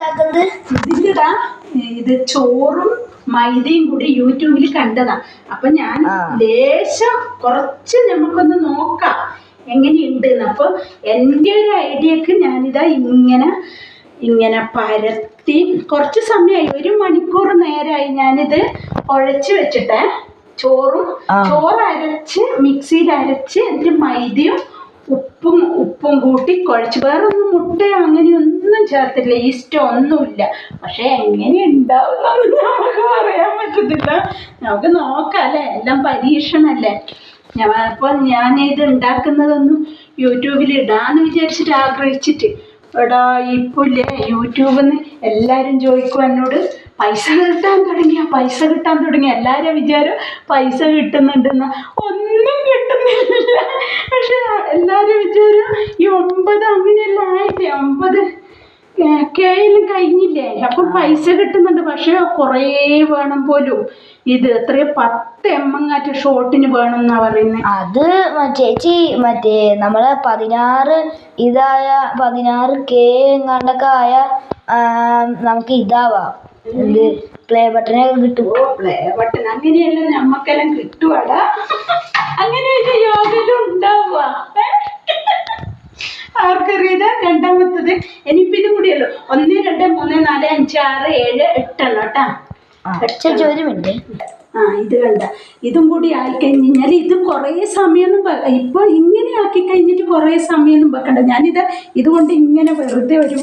ഇതിലിടാ ഇത് ചോറും മൈദയും കൂടി യൂട്യൂബിൽ കണ്ടതാ. അപ്പൊ ഞാൻ ലേശം കുറച്ച് നമുക്കൊന്ന് നോക്കാം എങ്ങനെയുണ്ട്. അപ്പൊ എൻ്റെ ഒരു ഐഡിയക്ക് ഞാനിതാ ഇങ്ങനെ പരത്തി കുറച്ച് സമയമായി, 1 മണിക്കൂർ നേരമായി ഞാനിത് കുഴച്ച് വെച്ചിട്ടേ. ചോറ് അരച്ച് മിക്സിയിൽ അരച്ച് എന്നിട്ട് മൈദയും ഉപ്പും കൂട്ടി കുഴച്ച്, വേറെ ഒന്നും മുട്ടയോ അങ്ങനെയൊന്നും ചേർത്തില്ല, ഈസ്റ്റോ ഒന്നുമില്ല. പക്ഷെ എങ്ങനെ ഉണ്ടാവും നമുക്ക് പറയാൻ പറ്റത്തില്ല. നമുക്ക് നോക്കാം അല്ലേ, എല്ലാം പരീക്ഷണല്ലേ. അപ്പോൾ ഞാനിത് ഉണ്ടാക്കുന്നതൊന്നും യൂട്യൂബിൽ ഇടാന്ന് വിചാരിച്ചിട്ട് ആഗ്രഹിച്ചിട്ട്. എടാ ഇപ്പോൾ ഇല്ലേ യൂട്യൂബിൽ നിന്ന് എല്ലാവരും ചോദിക്കും എന്നോട്, പൈസ കിട്ടാൻ തുടങ്ങി. എല്ലാവരും വിചാരം പൈസ കിട്ടുന്നുണ്ടെന്ന്. ഒന്നും കിട്ടുന്നില്ല. പക്ഷെ എല്ലാവരും വിചാരം ഈ 9 അങ്ങനെയെല്ലാം ആയില്ലേ, 9K കഴിഞ്ഞില്ലേ, അപ്പം പൈസ കിട്ടുന്നുണ്ട്. പക്ഷെ കുറേ വേണം പോലും. ഇത് എത്രയോ 10 MB ഷോട്ടിന് വേണം എന്നാ പറയുന്നത്. അത് ചേച്ചി മറ്റേ നമ്മളെ 16K എങ്ങാണ്ടൊക്കെ ആയ നമുക്ക് ഇതാവാം, പ്ലേ ബട്ടനൊക്കെ കിട്ടും. പ്ലേ ബട്ടൺ അങ്ങനെയല്ല നമ്മക്കെല്ലാം കിട്ടുവാടാ. അങ്ങനെ ഒരു യോഗയിലും ഉണ്ടാവുക ആർക്കറിയില്ല. രണ്ടാമത്തത് ഇനിയിപ്പോ ഇതും കൂടിയല്ലോ, 1 2 3 4 5 6 7 8 കേട്ടോ. ഒരു മിനിറ്റ്. ഇത് കണ്ട, ഇതും കൂടി ആയിക്കഴിഞ്ഞാൽ ഇത് കുറേ സമയമൊന്നും ഇപ്പൊ ഇങ്ങനെ ആക്കി കഴിഞ്ഞിട്ട് കുറേ സമയമൊന്നും വെക്കണ്ട. ഞാനിത് ഇതുകൊണ്ട് ഇങ്ങനെ വെറുതെ ഒരു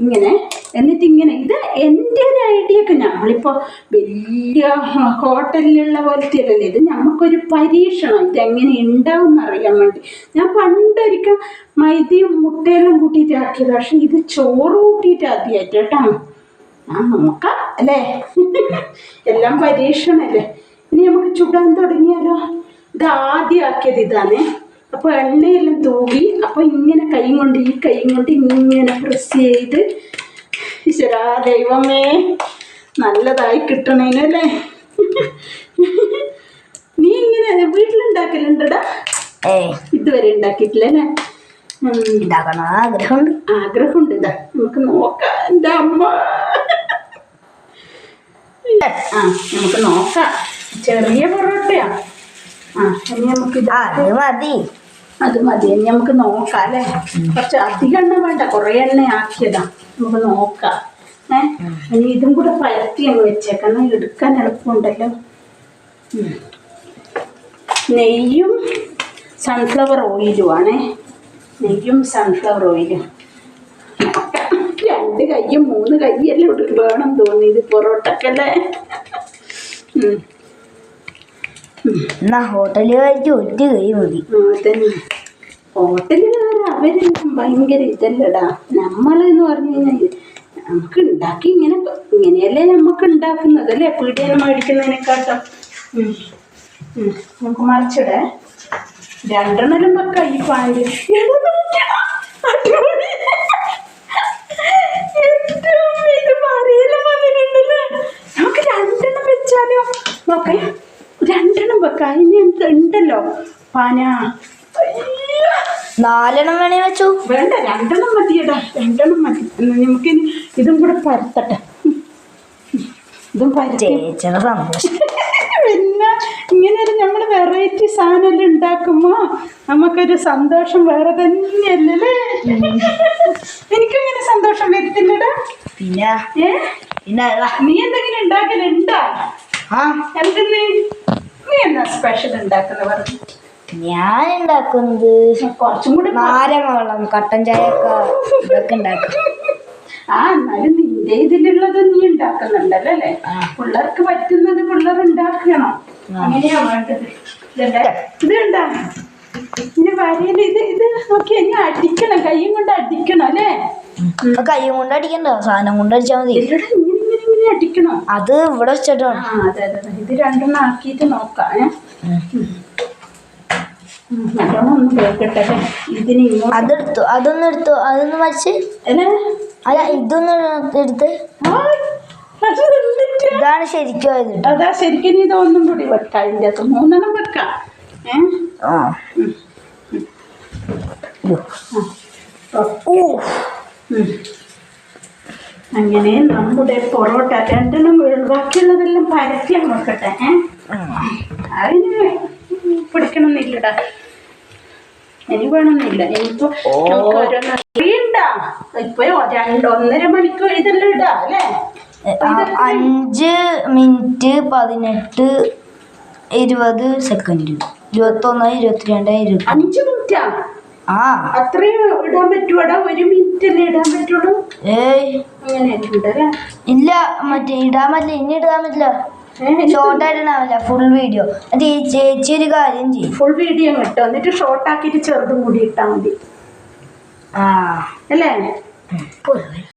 ഇങ്ങനെ എന്നിട്ട് ഇങ്ങനെ, ഇത് എൻ്റെ ഒരു ഐഡിയൊക്കെ, നമ്മളിപ്പോൾ വലിയ ഹോട്ടലിലുള്ള പോലത്തെ അല്ലല്ലോ ഇത്, നമുക്കൊരു പരീക്ഷണം, ഇതെങ്ങനെ ഉണ്ടാവും എന്നറിയാൻ വേണ്ടി. ഞാൻ പണ്ടൊരിക്കൽ മൈദയും മുട്ടയെല്ലാം കൂട്ടിയിട്ട് ആക്കിയത്, പക്ഷെ ഇത് ചോറ് കൂട്ടിയിട്ട് ആദ്യമായിട്ട് കേട്ടോ. നോക്കാം അല്ലേ, എല്ലാം പരീക്ഷണല്ലേ. ഇനി നമുക്ക് ചുടാൻ തുടങ്ങിയാലോ. ഇത് ആദ്യം ആക്കിയത് ഇതാണ്. അപ്പോൾ എണ്ണയെല്ലാം തൂകി, അപ്പോൾ ഇങ്ങനെ ഈ കൈ കൊണ്ട് ഇങ്ങനെ പ്രസ് ചെയ്ത്, ഈശ്വരാ ദൈവമേ നല്ലതായി കിട്ടണേനല്ലേ. നീ ഇങ്ങനെ വീട്ടിലുണ്ടാക്കലുണ്ടടാ? ഇതുവരെ ഉണ്ടാക്കിയിട്ടില്ലേ? ആഗ്രഹമുണ്ട്. ഇതാ നമുക്ക് നോക്കാം. എൻ്റെ അമ്മ, നമുക്ക് നോക്കാം. ചെറിയ പൊറോട്ടയാ. ഇനി നമുക്ക് അത് മതി. ഇനി നമുക്ക് നോക്കാം അല്ലേ. കുറച്ച് അധികം എണ്ണ വേണ്ട, കുറേ എണ്ണ ആക്കിയതാ. നമുക്ക് നോക്കാം. ഇനി ഇതും കൂടെ പരത്തി അങ്ങ് വെച്ചേക്കണം, എടുക്കാൻ എളുപ്പമുണ്ടല്ലോ. നെയ്യും സൺഫ്ലവർ ഓയിലുമാണേ. നെയ്യും സൺഫ്ലവർ ഓയിലും. 2 കൈയും 3 കൈയെല്ലാം വേണം തോന്നി ഇത് പൊറോട്ടക്കല്ലേ. ഹോട്ടലിൽ ഒരു കൈ മതി. അതന്നെ, ഹോട്ടലിൽ അവരെല്ലാം ഭയങ്കര ഇതല്ലടാ. നമ്മളെന്ന് പറഞ്ഞു കഴിഞ്ഞാൽ നമുക്ക് ഉണ്ടാക്കി ഇങ്ങനെയല്ലേ നമുക്ക് ഉണ്ടാക്കുന്നതല്ലേ, പീടികയിൽ മേടിക്കുന്നതിനെക്കാട്ടും. നമുക്ക് മറിച്ചിടേ. 2 എണ്ണം വെക്കാം ഈ പാൻറ്. നമുക്ക് 2 എണ്ണം വെച്ചാലോ. നോക്കേ, 2 എണ്ണം വെക്കാം. ഇനി ഉണ്ടല്ലോ പാന. 4 എണ്ണം വേണേ വെച്ചു. വേണ്ട, 2 എണ്ണം മതിയടാ, 2 എണ്ണം മതി. നമുക്കിനി ഇതും കൂടെ പരത്തട്ടെ. ഇതും പരത്തേച്ചത് സന്തോഷം. പിന്നെ ഇങ്ങനെയൊരു നമ്മൾ വെറൈറ്റി സാധനം ഉണ്ടാക്കുമ്പോ നമുക്കൊരു സന്തോഷം വേറെ തന്നെയല്ലേ. എനിക്കിങ്ങനെ സന്തോഷം വരുത്തില്ലടാ. പിന്നെ നീ എന്തെങ്കിലും ഉണ്ടാക്കലുണ്ടാ? എന്തെന്ന് നീ എന്താ സ്പെഷ്യൽ ഉണ്ടാക്കുന്ന പറഞ്ഞു? ഞാൻ ഉണ്ടാക്കുന്നത് കുറച്ചും കൂടി നാരങ്ങ വെള്ളം, കട്ടൻ ചായ ഒക്കെ ഇതൊക്കെ ഉണ്ടാക്കും. എന്നാലും നിന്റെ ഇതിലുള്ളത് നീ ഉണ്ടാക്കുന്നുണ്ടല്ലോ അല്ലേ. പിള്ളേർക്ക് പറ്റുന്നത് പിള്ളേർ ഉണ്ടാക്കണം, അങ്ങനെയാ വേണ്ടത്. ഇത് ഉണ്ടാ ഇനി വരയില് ഇത് നോക്കി ഇനി അടിക്കണം, കൈയും കൊണ്ട് അടിക്കണം അല്ലേ. കൈയും കൊണ്ട് അടിക്കണ്ട, സാധനം കൊണ്ട് അടിച്ചാൽ മതി. ഇങ്ങനെ അടിക്കണം. അത് ഇവിടെ വെച്ചിട്ടാണ്. അതെ. ഇത് 2 എണ്ണം ആക്കിയിട്ട് നോക്കാം. നല്ലോണം ഒന്ന് കേൾക്കട്ടെ. ഇതിന് അതെടുത്തു, അതൊന്ന് വച്ച്. അല്ല, ഇതൊന്ന് എടുത്ത്. ഇതാണ് ശരിക്കും. അതാ ശരിക്കും. ഇതൊന്നും കൂടി വെക്കാം. ഇതിൻ്റെ അകത്ത് 3 എണ്ണം വെക്കാം. അങ്ങനെ നമ്മുടെ പൊറോട്ട രണ്ടെണ്ണം ബാക്കിയുള്ളതെല്ലാം പരത്തി നോക്കട്ടെ. അതിന് പിടിക്കണമെന്നില്ലടാ, ഇനി വേണമെന്നില്ല. ഇനിയിപ്പോ നമുക്ക് ഓരോന്ന് അറിയണ്ട. ഇപ്പൊ 1.5 മണിക്കൂർ ഇതെല്ലാം ഇടാ അല്ലേ? 5 മിനിറ്റ് 18 20 സെക്കൻഡ് 21 22 20. 5 മിനിറ്റാ? ആ അത്രയും ഇടാൻ പറ്റുവാടാ? 1 മിനിറ്റ് അല്ലേ ഇടാൻ പറ്റുള്ളൂ? അങ്ങനെ ഉണ്ടല്ലേ? ഇല്ല, മറ്റേ ഇടാൻ പറ്റില്ല, ഇനി ഇടാൻ പറ്റില്ല. ഷോർട്ടായിട്ടാവില്ല, ഫുൾ വീഡിയോ. ചേച്ചി ഒരു കാര്യം ചെയ്യും, ഫുൾ വീഡിയോ കിട്ടും, എന്നിട്ട് ഷോർട്ട് ആക്കിയിട്ട് ചെറുതും കൂടി ഇട്ടാൽ മതി അല്ലേ?